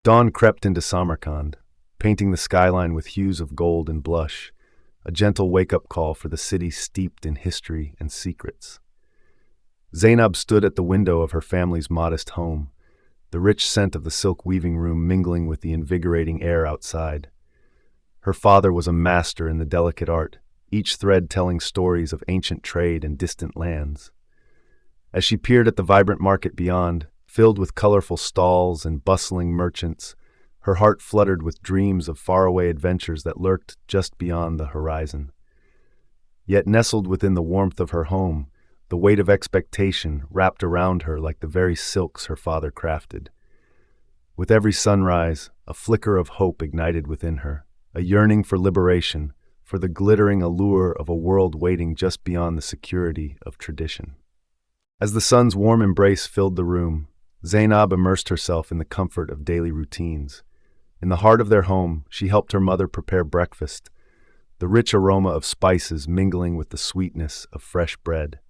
Dawn crept into Samarkand, painting the skyline with hues of gold and blush, a gentle wake-up call for the city steeped in history and secrets. Zaynab stood at the window of her family's modest home, the rich scent of the silk weaving room mingling with the invigorating air outside. Her father was a master in the delicate art, each thread telling stories of ancient trade and distant lands. As she peered at the vibrant market beyond, filled with colorful stalls and bustling merchants, her heart fluttered with dreams of faraway adventures that lurked just beyond the horizon. Yet nestled within the warmth of her home, the weight of expectation wrapped around her like the very silks her father crafted. With every sunrise, a flicker of hope ignited within her, a yearning for liberation, for the glittering allure of a world waiting just beyond the security of tradition. As the sun's warm embrace filled the room, Zaynab immersed herself in the comfort of daily routines. In the heart of their home, she helped her mother prepare breakfast, the rich aroma of spices mingling with the sweetness of fresh bread.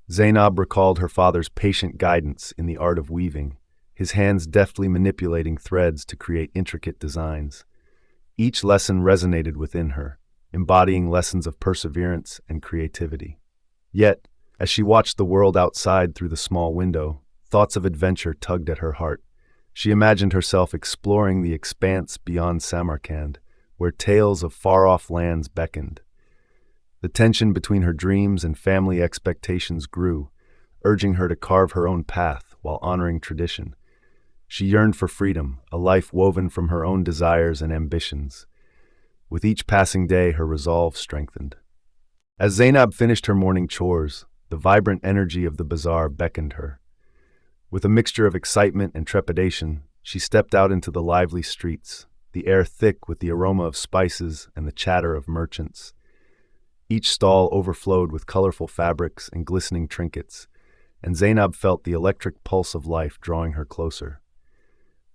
Zaynab recalled her father's patient guidance in the art of weaving, his hands deftly manipulating threads to create intricate designs. Each lesson resonated within her, embodying lessons of perseverance and creativity. Yet, as she watched the world outside through the small window, thoughts of adventure tugged at her heart. She imagined herself exploring the expanse beyond Samarkand, where tales of far-off lands beckoned. The tension between her dreams and family expectations grew, urging her to carve her own path while honoring tradition. She yearned for freedom, a life woven from her own desires and ambitions. With each passing day, her resolve strengthened. As Zaynab finished her morning chores, the vibrant energy of the bazaar beckoned her. With a mixture of excitement and trepidation, she stepped out into the lively streets, the air thick with the aroma of spices and the chatter of merchants. Each stall overflowed with colorful fabrics and glistening trinkets, and Zaynab felt the electric pulse of life drawing her closer.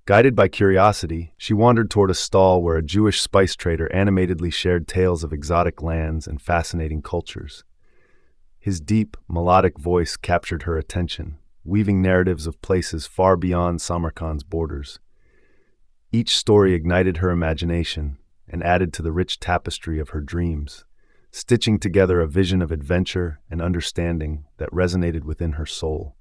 Guided by curiosity, she wandered toward a stall where a Jewish spice trader animatedly shared tales of exotic lands and fascinating cultures. His deep, melodic voice captured her attention, weaving narratives of places far beyond Samarkand's borders. Each story ignited her imagination and added to the rich tapestry of her dreams, stitching together a vision of adventure and understanding that resonated within her soul.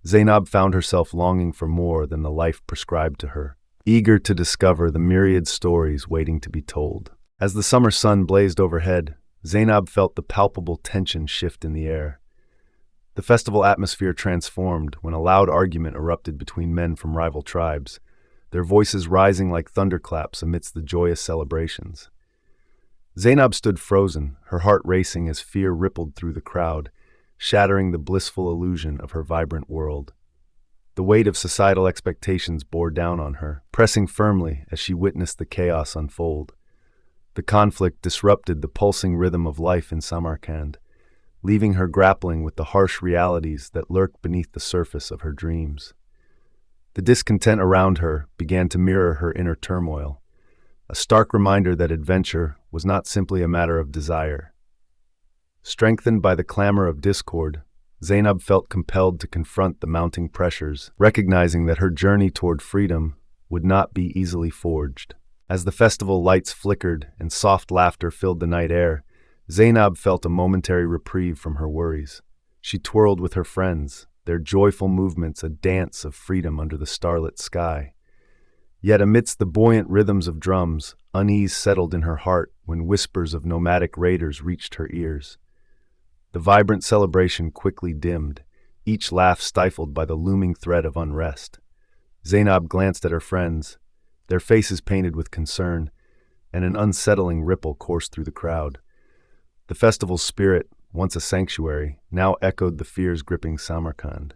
Zaynab found herself longing for more than the life prescribed to her, eager to discover the myriad stories waiting to be told. As the summer sun blazed overhead, Zaynab felt the palpable tension shift in the air. The festival atmosphere transformed when a loud argument erupted between men from rival tribes, their voices rising like thunderclaps amidst the joyous celebrations. Zaynab stood frozen, her heart racing as fear rippled through the crowd, shattering the blissful illusion of her vibrant world. The weight of societal expectations bore down on her, pressing firmly as she witnessed the chaos unfold. The conflict disrupted the pulsing rhythm of life in Samarkand, leaving her grappling with the harsh realities that lurked beneath the surface of her dreams. The discontent around her began to mirror her inner turmoil, a stark reminder that adventure was not simply a matter of desire. Strengthened by the clamor of discord, Zaynab felt compelled to confront the mounting pressures, recognizing that her journey toward freedom would not be easily forged. As the festival lights flickered and soft laughter filled the night air, Zaynab felt a momentary reprieve from her worries. She twirled with her friends, their joyful movements a dance of freedom under the starlit sky. Yet amidst the buoyant rhythms of drums, unease settled in her heart when whispers of nomadic raiders reached her ears. The vibrant celebration quickly dimmed, each laugh stifled by the looming threat of unrest. Zaynab glanced at her friends, their faces painted with concern, and an unsettling ripple coursed through the crowd. The festival's spirit, once a sanctuary, now echoed the fears gripping Samarkand.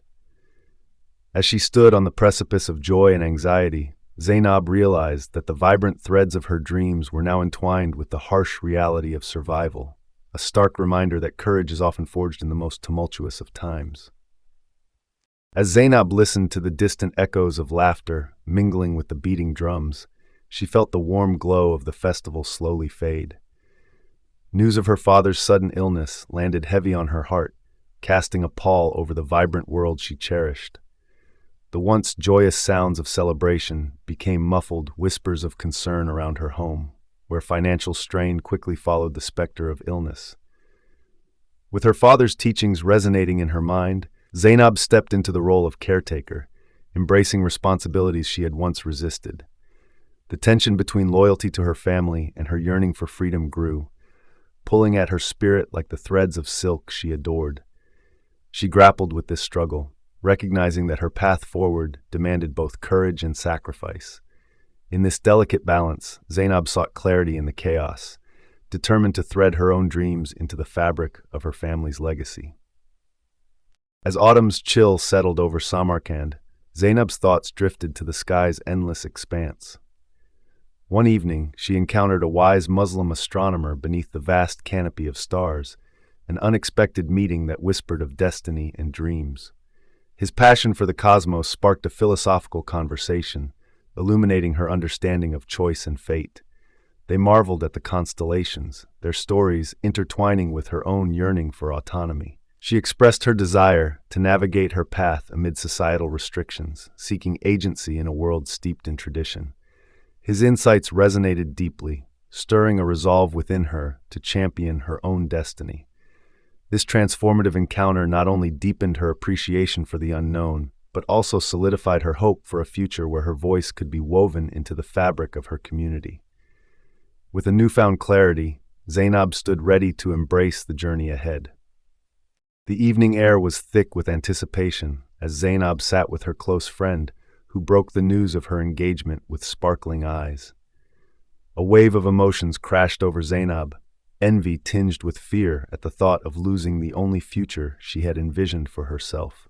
As she stood on the precipice of joy and anxiety, Zaynab realized that the vibrant threads of her dreams were now entwined with the harsh reality of survival, a stark reminder that courage is often forged in the most tumultuous of times. As Zaynab listened to the distant echoes of laughter mingling with the beating drums, she felt the warm glow of the festival slowly fade. News of her father's sudden illness landed heavy on her heart, casting a pall over the vibrant world she cherished. The once joyous sounds of celebration became muffled whispers of concern around her home, where financial strain quickly followed the specter of illness. With her father's teachings resonating in her mind, Zaynab stepped into the role of caretaker, embracing responsibilities she had once resisted. The tension between loyalty to her family and her yearning for freedom grew, pulling at her spirit like the threads of silk she adored. She grappled with this struggle, recognizing that her path forward demanded both courage and sacrifice. In this delicate balance, Zaynab sought clarity in the chaos, determined to thread her own dreams into the fabric of her family's legacy. As autumn's chill settled over Samarkand, Zaynab's thoughts drifted to the sky's endless expanse. One evening, she encountered a wise Muslim astronomer beneath the vast canopy of stars, an unexpected meeting that whispered of destiny and dreams. His passion for the cosmos sparked a philosophical conversation, illuminating her understanding of choice and fate. They marveled at the constellations, their stories intertwining with her own yearning for autonomy. She expressed her desire to navigate her path amid societal restrictions, seeking agency in a world steeped in tradition. His insights resonated deeply, stirring a resolve within her to champion her own destiny. This transformative encounter not only deepened her appreciation for the unknown, but also solidified her hope for a future where her voice could be woven into the fabric of her community. With a newfound clarity, Zaynab stood ready to embrace the journey ahead. The evening air was thick with anticipation as Zaynab sat with her close friend, who broke the news of her engagement with sparkling eyes. A wave of emotions crashed over Zaynab, envy tinged with fear at the thought of losing the only future she had envisioned for herself.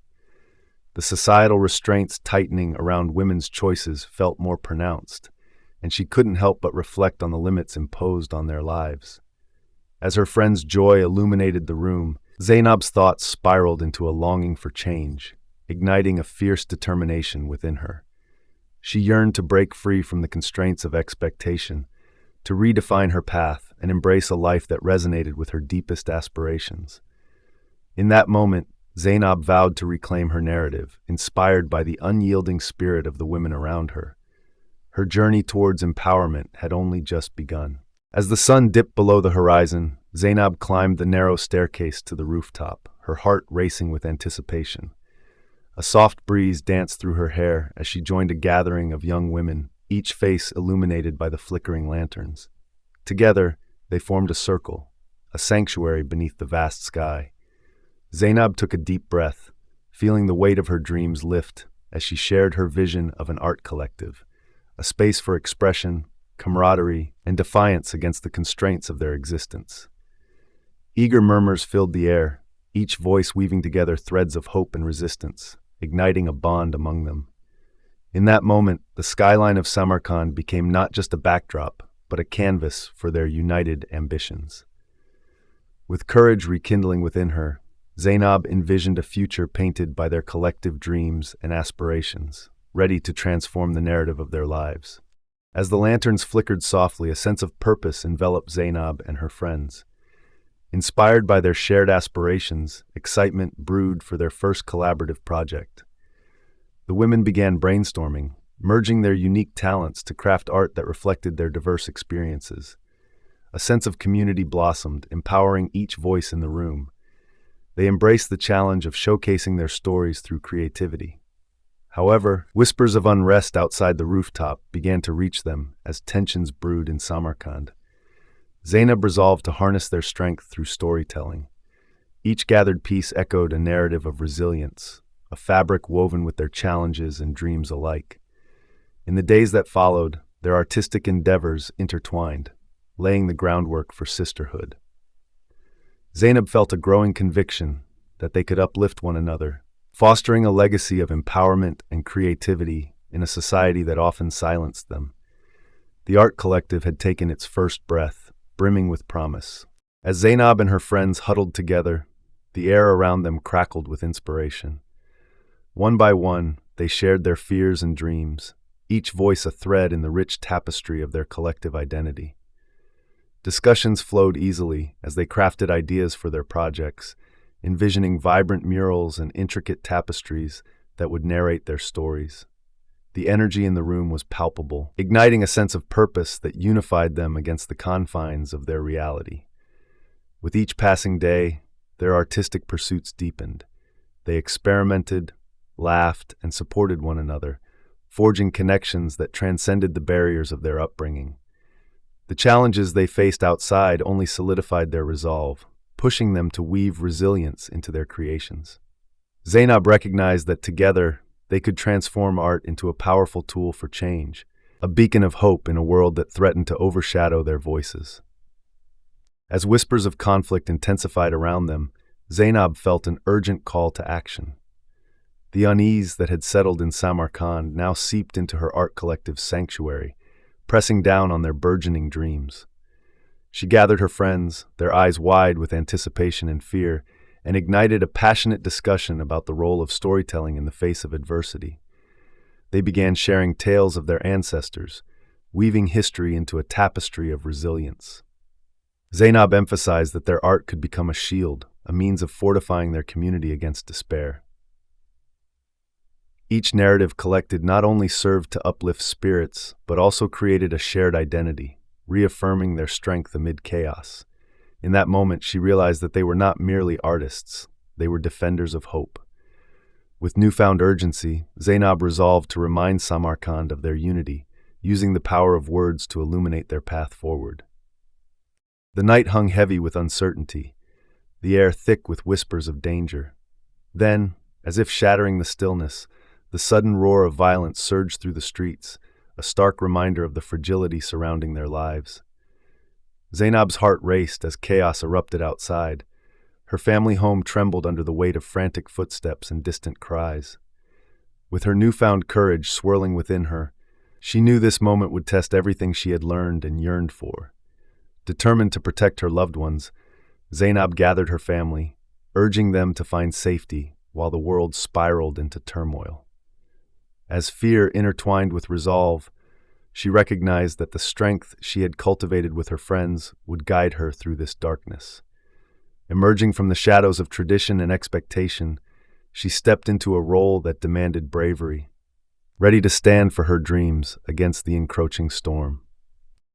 The societal restraints tightening around women's choices felt more pronounced, and she couldn't help but reflect on the limits imposed on their lives. As her friend's joy illuminated the room, Zaynab's thoughts spiraled into a longing for change, igniting a fierce determination within her. She yearned to break free from the constraints of expectation, to redefine her path and embrace a life that resonated with her deepest aspirations. In that moment, Zaynab vowed to reclaim her narrative, inspired by the unyielding spirit of the women around her. Her journey towards empowerment had only just begun. As the sun dipped below the horizon, Zaynab climbed the narrow staircase to the rooftop, her heart racing with anticipation. A soft breeze danced through her hair as she joined a gathering of young women, each face illuminated by the flickering lanterns. Together, they formed a circle, a sanctuary beneath the vast sky. Zaynab took a deep breath, feeling the weight of her dreams lift as she shared her vision of an art collective, a space for expression, camaraderie, and defiance against the constraints of their existence. Eager murmurs filled the air, each voice weaving together threads of hope and resistance, igniting a bond among them. In that moment, the skyline of Samarkand became not just a backdrop, but a canvas for their united ambitions. With courage rekindling within her, Zaynab envisioned a future painted by their collective dreams and aspirations, ready to transform the narrative of their lives. As the lanterns flickered softly, a sense of purpose enveloped Zaynab and her friends. Inspired by their shared aspirations, excitement brewed for their first collaborative project. The women began brainstorming, merging their unique talents to craft art that reflected their diverse experiences. A sense of community blossomed, empowering each voice in the room. They embraced the challenge of showcasing their stories through creativity. However, whispers of unrest outside the rooftop began to reach them as tensions brewed in Samarkand. Zaynab resolved to harness their strength through storytelling. Each gathered piece echoed a narrative of resilience, a fabric woven with their challenges and dreams alike. In the days that followed, their artistic endeavors intertwined, laying the groundwork for sisterhood. Zaynab felt a growing conviction that they could uplift one another, fostering a legacy of empowerment and creativity in a society that often silenced them. The art collective had taken its first breath, brimming with promise. As Zaynab and her friends huddled together, the air around them crackled with inspiration. One by one, they shared their fears and dreams, each voice a thread in the rich tapestry of their collective identity. Discussions flowed easily as they crafted ideas for their projects, envisioning vibrant murals and intricate tapestries that would narrate their stories. The energy in the room was palpable, igniting a sense of purpose that unified them against the confines of their reality. With each passing day, their artistic pursuits deepened. They experimented, laughed, and supported one another, forging connections that transcended the barriers of their upbringing. The challenges they faced outside only solidified their resolve, pushing them to weave resilience into their creations. Zaynab recognized that together they could transform art into a powerful tool for change, a beacon of hope in a world that threatened to overshadow their voices. As whispers of conflict intensified around them, Zaynab felt an urgent call to action. The unease that had settled in Samarkand now seeped into her art collective's sanctuary, pressing down on their burgeoning dreams. She gathered her friends, their eyes wide with anticipation and fear, and ignited a passionate discussion about the role of storytelling in the face of adversity. They began sharing tales of their ancestors, weaving history into a tapestry of resilience. Zaynab emphasized that their art could become a shield, a means of fortifying their community against despair. Each narrative collected not only served to uplift spirits, but also created a shared identity, reaffirming their strength amid chaos. In that moment, she realized that they were not merely artists, they were defenders of hope. With newfound urgency, Zaynab resolved to remind Samarkand of their unity, using the power of words to illuminate their path forward. The night hung heavy with uncertainty, the air thick with whispers of danger. Then, as if shattering the stillness, the sudden roar of violence surged through the streets, a stark reminder of the fragility surrounding their lives. Zaynab's heart raced as chaos erupted outside. Her family home trembled under the weight of frantic footsteps and distant cries. With her newfound courage swirling within her, she knew this moment would test everything she had learned and yearned for. Determined to protect her loved ones, Zaynab gathered her family, urging them to find safety while the world spiraled into turmoil. As fear intertwined with resolve, she recognized that the strength she had cultivated with her friends would guide her through this darkness. Emerging from the shadows of tradition and expectation, she stepped into a role that demanded bravery, ready to stand for her dreams against the encroaching storm.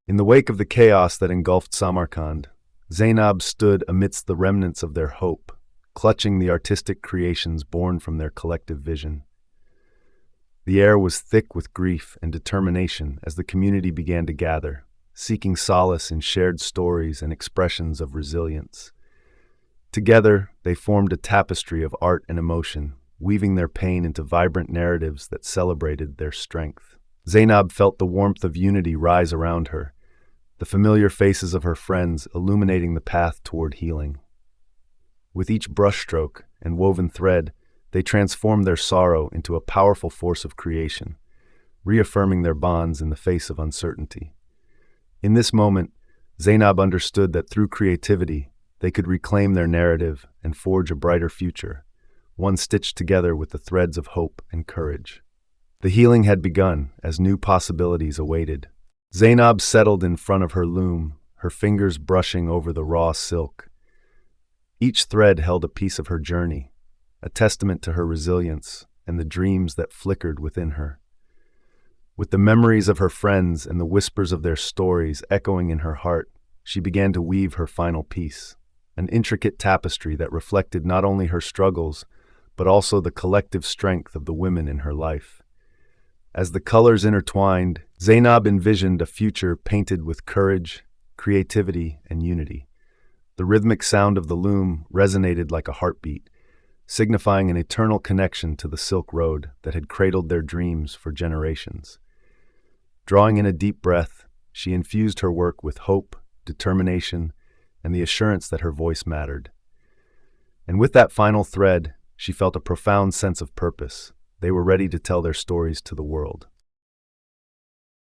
In the wake of the chaos that engulfed Samarkand, Zaynab stood amidst the remnants of their hope, clutching the artistic creations born from their collective vision. The air was thick with grief and determination as the community began to gather, seeking solace in shared stories and expressions of resilience. Together, they formed a tapestry of art and emotion, weaving their pain into vibrant narratives that celebrated their strength. Zaynab felt the warmth of unity rise around her, the familiar faces of her friends illuminating the path toward healing. With each brushstroke and woven thread, they transformed their sorrow into a powerful force of creation, reaffirming their bonds in the face of uncertainty. In this moment, Zaynab understood that through creativity, they could reclaim their narrative and forge a brighter future, one stitched together with the threads of hope and courage. The healing had begun as new possibilities awaited. Zaynab settled in front of her loom, her fingers brushing over the raw silk. Each thread held a piece of her journey, a testament to her resilience and the dreams that flickered within her. With the memories of her friends and the whispers of their stories echoing in her heart, she began to weave her final piece, an intricate tapestry that reflected not only her struggles, but also the collective strength of the women in her life. As the colors intertwined, Zaynab envisioned a future painted with courage, creativity, and unity. The rhythmic sound of the loom resonated like a heartbeat, signifying an eternal connection to the Silk Road that had cradled their dreams for generations. Drawing in a deep breath, she infused her work with hope, determination, and the assurance that her voice mattered. And with that final thread, she felt a profound sense of purpose. They were ready to tell their stories to the world.